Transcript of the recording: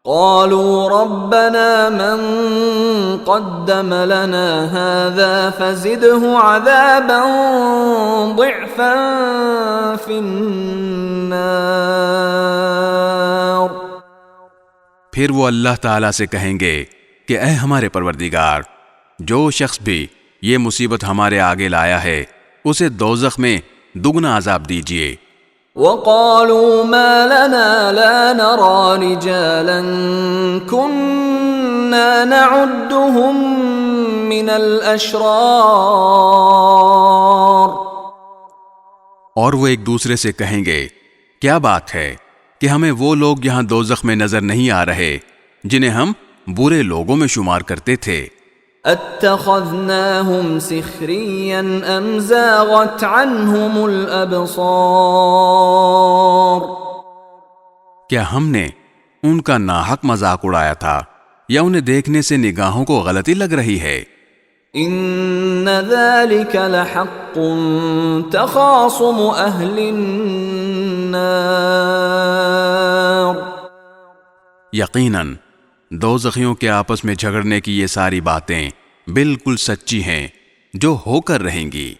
قالوا ربنا من قدم لنا هذا فزده عذابا ضعفا في النار۔ پھر وہ اللہ تعالیٰ سے کہیں گے کہ اے ہمارے پروردگار، جو شخص بھی یہ مصیبت ہمارے آگے لایا ہے اسے دوزخ میں دگنا عذاب دیجیے۔ وقالوا ما لنا لا نرى رجالا كنا نعدهم من الاشرار۔ اور وہ ایک دوسرے سے کہیں گے کیا بات ہے کہ ہمیں وہ لوگ یہاں دوزخ میں نظر نہیں آ رہے جنہیں ہم برے لوگوں میں شمار کرتے تھے۔ اتخذناهم سخريا ام زاغت عنهم الابصار۔ کیا ہم نے ان کا ناحق مذاق اڑایا تھا یا انہیں دیکھنے سے نگاہوں کو غلطی لگ رہی ہے؟ ان ذلك لحق تخاصم اهل النار۔ یقیناً دوزخیوں کے آپس میں جھگڑنے کی یہ ساری باتیں بالکل سچی ہیں جو ہو کر رہیں گی۔